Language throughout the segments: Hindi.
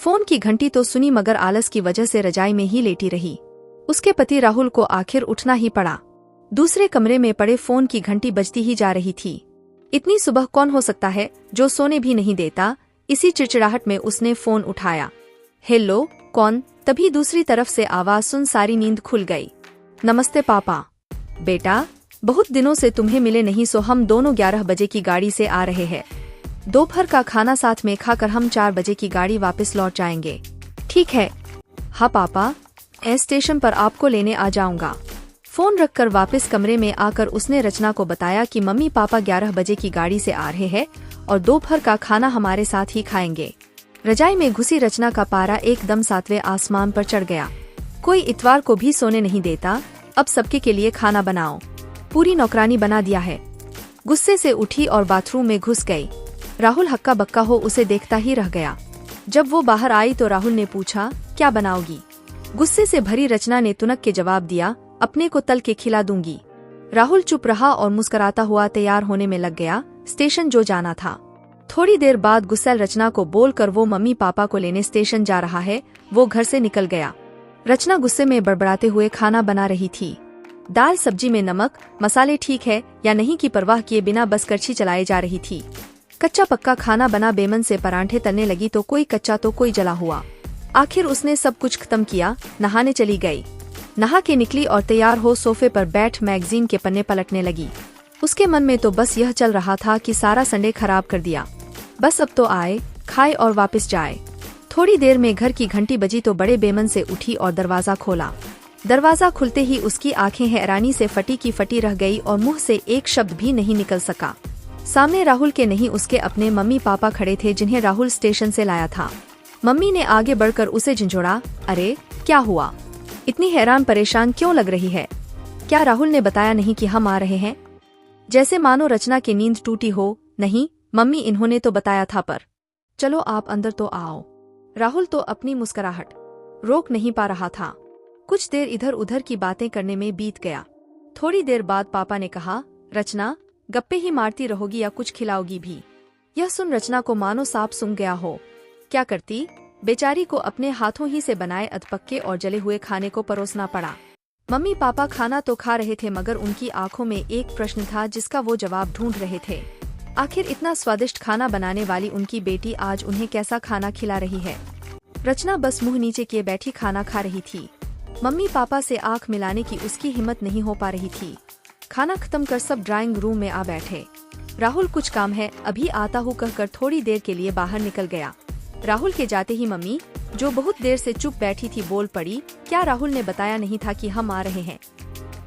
फोन की घंटी तो सुनी मगर आलस की वजह से रजाई में ही लेटी रही। उसके पति राहुल को आखिर उठना ही पड़ा। दूसरे कमरे में पड़े फोन की घंटी बजती ही जा रही थी। इतनी सुबह कौन हो सकता है जो सोने भी नहीं देता। इसी चिड़चिड़ाहट में उसने फोन उठाया। हेलो, कौन? तभी दूसरी तरफ से आवाज सुन सारी नींद खुल गई। नमस्ते पापा। बेटा, बहुत दिनों से तुम्हें मिले नहीं, सो हम दोनों 11 बजे की गाड़ी से आ रहे हैं। दोपहर का खाना साथ में खाकर हम 4 बजे की गाड़ी वापस लौट जाएंगे। ठीक है? हाँ पापा, स्टेशन पर आपको लेने आ जाऊंगा। फोन रखकर वापस कमरे में आकर उसने रचना को बताया कि मम्मी पापा 11 बजे की गाड़ी से आ रहे हैं और दोपहर का खाना हमारे साथ ही खाएंगे। रजाई में घुसी रचना का पारा एकदम 7वें आसमान पर चढ़ गया। कोई इतवार को भी सोने नहीं देता, अब सबके के लिए खाना बनाओ, पूरी नौकरानी बना दिया है। गुस्से से उठी और बाथरूम में घुस गई। राहुल हक्का बक्का हो उसे देखता ही रह गया। जब वो बाहर आई तो राहुल ने पूछा, क्या बनाओगी? गुस्से से भरी रचना ने तुनक के जवाब दिया, अपने को तल के खिला दूंगी। राहुल चुप रहा और मुस्कुराता हुआ तैयार होने में लग गया, स्टेशन जो जाना था। थोड़ी देर बाद गुस्सैल रचना को बोलकर वो मम्मी पापा को लेने स्टेशन जा रहा है, वो घर से निकल गया। रचना गुस्से में बड़बड़ाते हुए खाना बना रही थी। दाल सब्जी में नमक मसाले ठीक है या नहीं की परवाह किए बिना बस करछी चलाए जा रही थी। कच्चा पक्का खाना बना बेमन से परांठे तलने लगी तो कोई कच्चा तो कोई जला हुआ। आखिर उसने सब कुछ खत्म किया, नहाने चली गई। नहा के निकली और तैयार हो सोफे पर बैठ मैगजीन के पन्ने पलटने लगी। उसके मन में तो बस यह चल रहा था कि सारा संडे खराब कर दिया। बस अब तो आए, खाए और वापस जाए। थोड़ी देर में घर की घंटी बजी तो बड़े बेमन से उठी और दरवाजा खोला। दरवाजा खुलते ही उसकी आंखें हैरानी से फटी की फटी रह गई और मुंह से एक शब्द भी नहीं निकल सका। सामने राहुल के नहीं उसके अपने मम्मी पापा खड़े थे जिन्हें राहुल स्टेशन से लाया था। मम्मी ने आगे बढ़कर उसे झंझोड़ा, अरे क्या हुआ? इतनी हैरान परेशान क्यों लग रही है? क्या राहुल ने बताया नहीं कि हम आ रहे हैं? जैसे मानो रचना की नींद टूटी हो। नहीं मम्मी, इन्होंने तो बताया था, पर चलो आप अंदर तो आओ। राहुल तो अपनी मुस्कुराहट रोक नहीं पा रहा था। कुछ देर इधर उधर की बातें करने में बीत गया। थोड़ी देर बाद पापा ने कहा, रचना गप्पे ही मारती रहोगी या कुछ खिलाओगी भी? यह सुन रचना को मानो सांप सूंघ गया हो। क्या करती? बेचारी को अपने हाथों ही से बनाए अधपक्के और जले हुए खाने को परोसना पड़ा। मम्मी पापा खाना तो खा रहे थे मगर उनकी आंखों में एक प्रश्न था जिसका वो जवाब ढूंढ रहे थे। आखिर इतना स्वादिष्ट खाना बनाने वाली उनकी बेटी आज उन्हें कैसा खाना खिला रही है? रचना बस मुंह नीचे किए बैठी खाना खा रही थी। मम्मी पापा से आंख मिलाने की उसकी हिम्मत नहीं हो पा रही थी। खाना खत्म कर सब ड्राइंग रूम में आ बैठे। राहुल कुछ काम है, अभी आता हूँ कहकर थोड़ी देर के लिए बाहर निकल गया। राहुल के जाते ही मम्मी, जो बहुत देर से चुप बैठी थी, बोल पड़ी, क्या राहुल ने बताया नहीं था कि हम आ रहे हैं?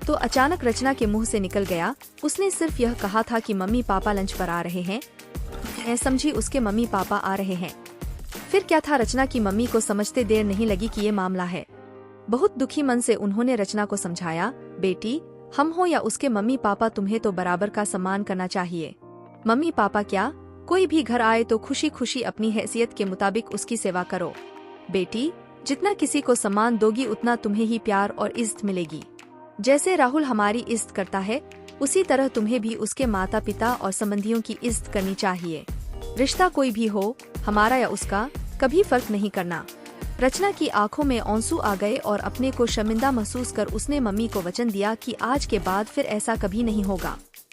तो अचानक रचना के मुंह से निकल गया, उसने सिर्फ यह कहा था कि मम्मी पापा लंच पर आ रहे हैं। मैं समझी उसके मम्मी पापा आ रहे हैं। फिर क्या था? रचना की मम्मी को समझते देर नहीं लगी कि ये मामला है। बहुत दुखी मन से उन्होंने रचना को समझाया, बेटी, हम हो या उसके मम्मी पापा, तुम्हें तो बराबर का सम्मान करना चाहिए। मम्मी पापा क्या, कोई भी घर आए तो खुशी खुशी अपनी हैसियत के मुताबिक उसकी सेवा करो। बेटी, जितना किसी को सम्मान दोगी उतना तुम्हें ही प्यार और इज्जत मिलेगी। जैसे राहुल हमारी इज्जत करता है उसी तरह तुम्हें भी उसके माता पिता और संबंधियों की इज्जत करनी चाहिए। रिश्ता कोई भी हो, हमारा या उसका, कभी फर्क नहीं करना। रचना की आंखों में आंसू आ गए और अपने को शर्मिंदा महसूस कर उसने मम्मी को वचन दिया कि आज के बाद फिर ऐसा कभी नहीं होगा।